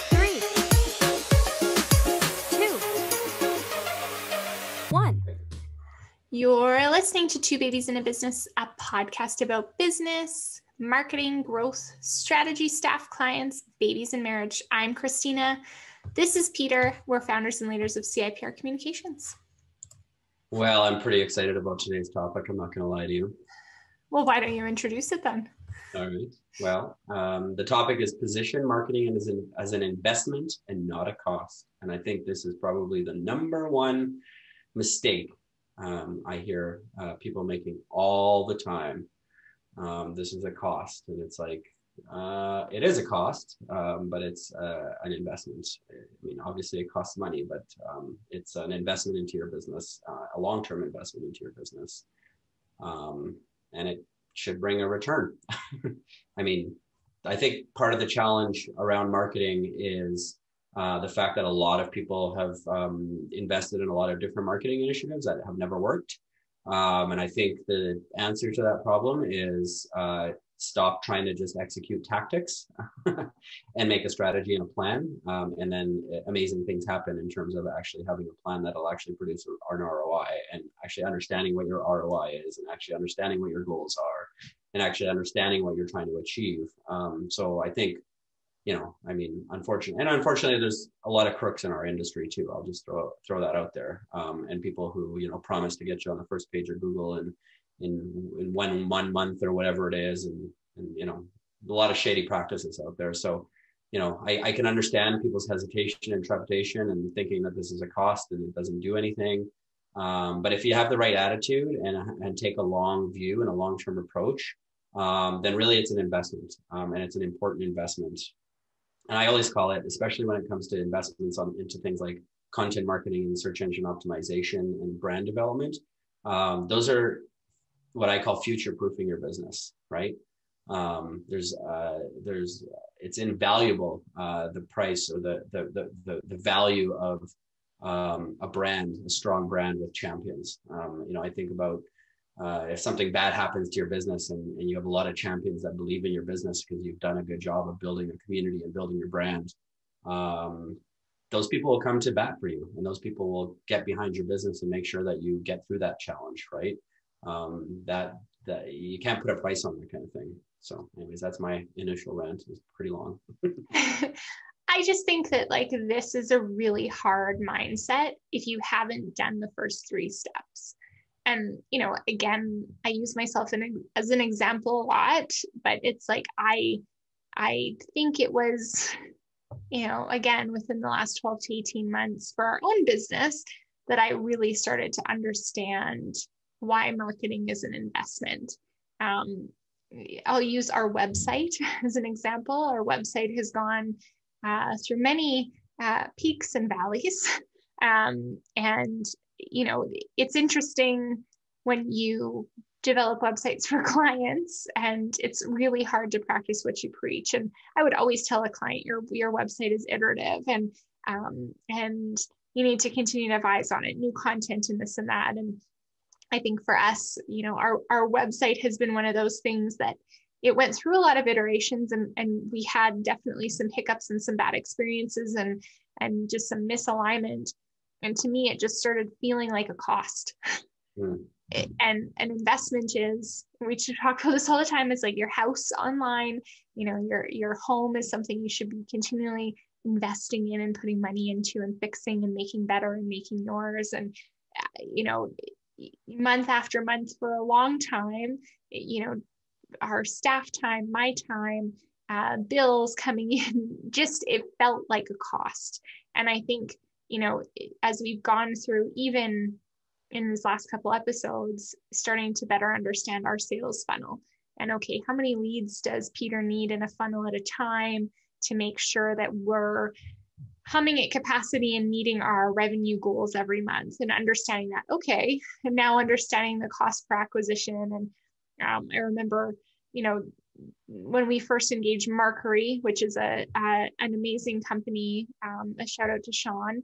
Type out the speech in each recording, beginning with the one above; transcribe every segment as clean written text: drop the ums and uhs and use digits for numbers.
Three, two, one. You're listening to Two Babies in a Business, a podcast about business, marketing, growth, strategy, staff, clients, babies, and marriage. I'm Christina. This is Peter. We're founders and leaders of CIPR Communications. Well, I'm pretty excited about today's topic. I'm not going to lie to you. Well, why don't you introduce it then? All right. Well, the topic is position marketing as an investment and not a cost. And I think this is probably the number one mistake I hear people making all the time. This is a cost, and it's like, it is a cost, but it's an investment. I mean, obviously it costs money, but it's an investment into your business, a long-term investment into your business. And it should bring a return. I mean, I think part of the challenge around marketing is the fact that a lot of people have invested in a lot of different marketing initiatives that have never worked. And I think the answer to that problem is stop trying to just execute tactics and make a strategy and a plan. And then amazing things happen in terms of actually having a plan that'll actually produce an ROI, and actually understanding what your ROI is, and actually understanding what your goals are, and actually understanding what you're trying to achieve. So I think, I mean, unfortunately, there's a lot of crooks in our industry too. I'll just throw that out there. And people who, promise to get you on the first page of Google in one month or whatever it is. And a lot of shady practices out there. So, I can understand people's hesitation and trepidation and thinking that this is a cost and it doesn't do anything. But if you have the right attitude and take a long view and a long-term approach, then really it's an investment, and it's an important investment. And I always call it, especially when it comes to investments into things like content marketing and search engine optimization and brand development. Those are what I call future-proofing your business, right? It's invaluable, the price or the value of a brand, a strong brand with champions. I think about if something bad happens to your business and you have a lot of champions that believe in your business because you've done a good job of building a community and building your brand, those people will come to bat for you, and those people will get behind your business and make sure that you get through that challenge, right? That you can't put a price on that kind of thing. So anyways, that's my initial rant. It's pretty long. I just think that this is a really hard mindset if you haven't done the first three steps. And, again, I use myself as an example a lot, but it's like, I think it was, again, within the last 12 to 18 months for our own business that I really started to understand why marketing is an investment. I'll use our website as an example. Our website has gone through many peaks and valleys. And it's interesting when you develop websites for clients, and it's really hard to practice what you preach. And I would always tell a client, your website is iterative, and you need to continue to advise on it, new content and this and that. And I think for us, our website has been one of those things that it went through a lot of iterations, and we had definitely some hiccups and some bad experiences and just some misalignment. And to me, it just started feeling like a cost. And an investment is, we should talk about this all the time, it's like your house online, your home is something you should be continually investing in and putting money into and fixing and making better and making yours. And, month after month for a long time, our staff time, my time, bills coming in, just, it felt like a cost. And I think, as we've gone through, even in these last couple episodes, starting to better understand our sales funnel and, okay, how many leads does Peter need in a funnel at a time to make sure that we're humming at capacity and meeting our revenue goals every month, and understanding that, okay, and now understanding the cost per acquisition. And I remember, when we first engaged Markery, which is an amazing company, a shout out to Sean,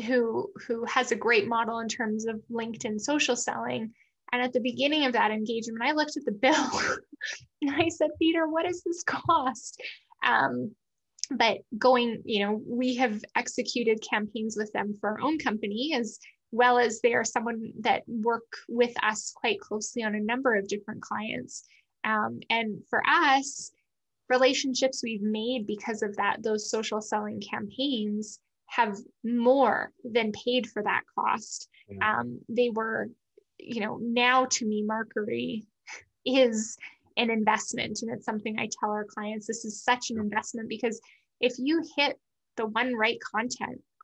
who has a great model in terms of LinkedIn social selling. And at the beginning of that engagement, I looked at the bill and I said, Peter, what does this cost? But going, we have executed campaigns with them for our own company, as well as they are someone that work with us quite closely on a number of different clients. And for us, relationships we've made because of that, those social selling campaigns have more than paid for that cost. They were, now to me, Markery is an investment. And it's something I tell our clients, this is such an investment, because if you hit the one right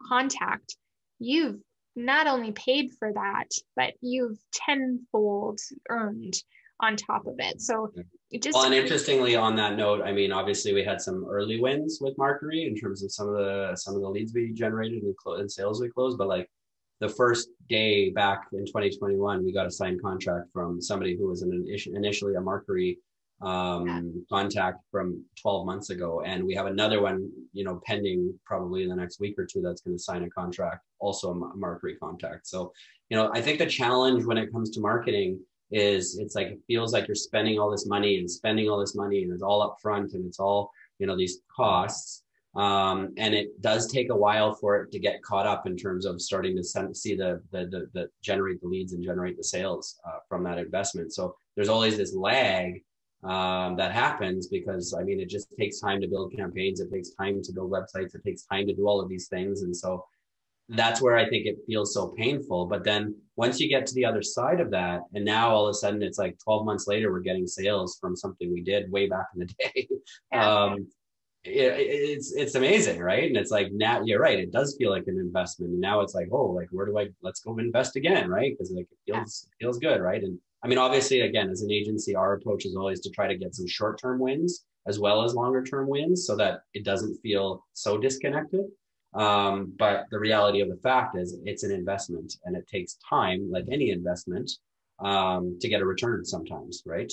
contact, you've not only paid for that, but you've tenfold earned on top of it. So it just. Well, and interestingly, on that note, I mean, obviously we had some early wins with Markery in terms of some of the leads we generated and sales we closed, but like the first day back in 2021, we got a signed contract from somebody who was initially a Markery contact from 12 months ago. And we have another one, pending probably in the next week or two, that's going to sign a contract, also a Markery contact. So, I think the challenge when it comes to marketing is it's like, it feels like you're spending all this money and it's all up front and it's all, these costs. And it does take a while for it to get caught up in terms of starting to see the generate the leads and generate the sales from that investment. So there's always this lag that happens because, I mean, it just takes time to build campaigns. It takes time to build websites. It takes time to do all of these things. And so that's where I think it feels so painful. But then once you get to the other side of that, and now all of a sudden it's like 12 months later, we're getting sales from something we did way back in the day. It's amazing, right? And it's like, now you're right, it does feel like an investment. And now it's like, oh, like let's go invest again, right? Because like it feels good, right? And I mean, obviously, again, as an agency, our approach is always to try to get some short-term wins as well as longer-term wins so that it doesn't feel so disconnected. But the reality of the fact is it's an investment and it takes time, like any investment, to get a return sometimes, right?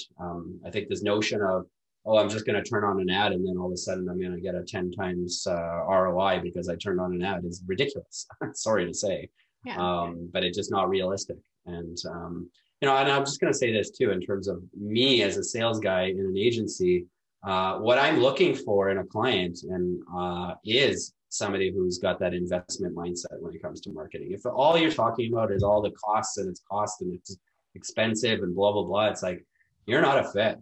I think this notion of, oh, I'm just going to turn on an ad and then all of a sudden I'm going to get a 10 times ROI because I turned on an ad is ridiculous. Sorry to say, but it's just not realistic. And, and I'm just going to say this too, in terms of me as a sales guy in an agency, what I'm looking for in a client is somebody who's got that investment mindset when it comes to marketing. If all you're talking about is all the costs and it's expensive and blah, blah, blah, it's like, you're not a fit.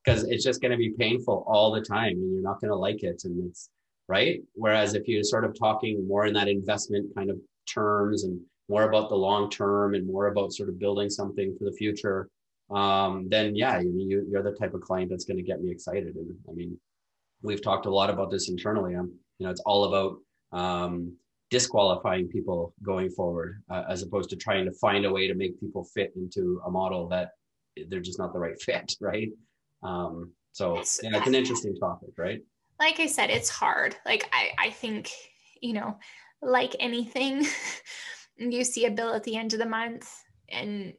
Because it's just going to be painful all the time and you're not going to like it. And it's right. Whereas if you're sort of talking more in that investment kind of terms and more about the long term and more about sort of building something for the future, then yeah, you're the type of client that's going to get me excited. And I mean, we've talked a lot about this internally. It's all about disqualifying people going forward as opposed to trying to find a way to make people fit into a model that they're just not the right fit. Right. So it's an interesting topic, right? Like I said, it's hard. Like I think, like anything, you see a bill at the end of the month and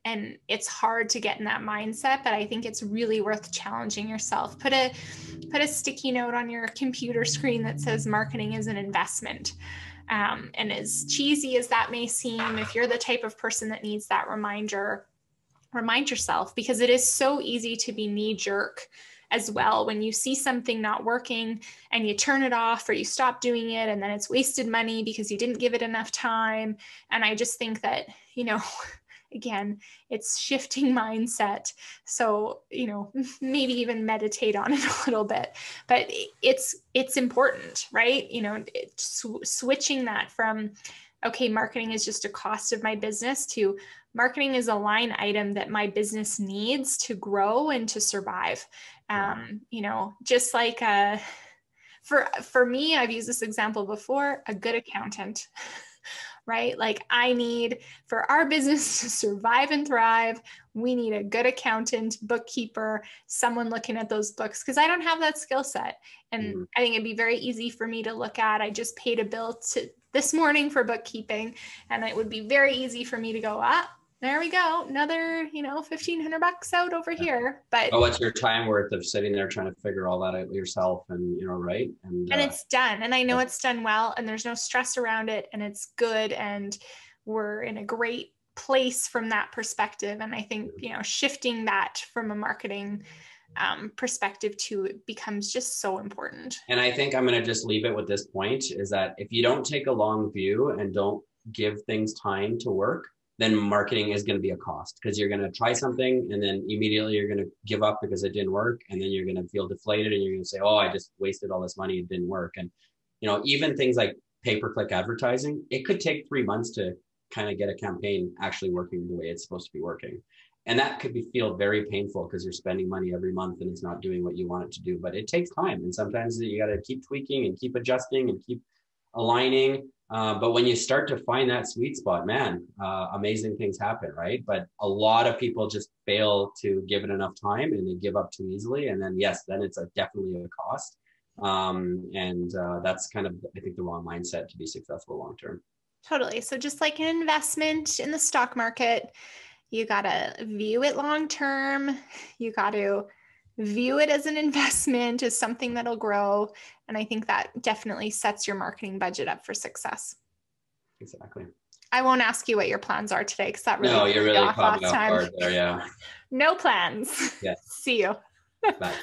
it's hard to get in that mindset, but I think it's really worth challenging yourself. Put a sticky note on your computer screen that says marketing is an investment. And as cheesy as that may seem, if you're the type of person that needs that reminder, remind yourself, because it is so easy to be knee-jerk as well when you see something not working and you turn it off or you stop doing it and then it's wasted money because you didn't give it enough time. And I just think that, again, it's shifting mindset. So, maybe even meditate on it a little bit, but it's important, right? Switching that from, okay, marketing is just a cost of my business to marketing is a line item that my business needs to grow and to survive. Just like for me, I've used this example before, a good accountant, right? Like I need, for our business to survive and thrive, we need a good accountant, bookkeeper, someone looking at those books, because I don't have that skill set. And I think it'd be very easy for me to look at, I just paid a bill this morning for bookkeeping, and it would be very easy for me to go, there we go, another, $1,500 out over here. But what's your time worth of sitting there trying to figure all that out yourself and, right? And it's done. And I know it's done well and there's no stress around it and it's good. And we're in a great place from that perspective. And I think, shifting that from a marketing perspective to it becomes just so important. And I think I'm going to just leave it with this point, is that if you don't take a long view and don't give things time to work, then marketing is going to be a cost, because you're going to try something and then immediately you're going to give up because it didn't work. And then you're going to feel deflated and you're going to say, oh, I just wasted all this money. It didn't work. And, even things like pay-per-click advertising, it could take 3 months to kind of get a campaign actually working the way it's supposed to be working. And that could feel very painful because you're spending money every month and it's not doing what you want it to do. But it takes time. And sometimes you got to keep tweaking and keep adjusting and keep aligning. But when you start to find that sweet spot, man, amazing things happen, right? But a lot of people just fail to give it enough time and they give up too easily. And then, yes, then it's definitely a cost. That's kind of, I think, the wrong mindset to be successful long-term. Totally. So just like an investment in the stock market, you got to view it long-term. You got to view it as an investment, as something that'll grow. And I think that definitely sets your marketing budget up for success. Exactly. I won't ask you what your plans are today, because that really no, you're really caught me off guard there. Yeah. No plans. Yeah. See you. Bye.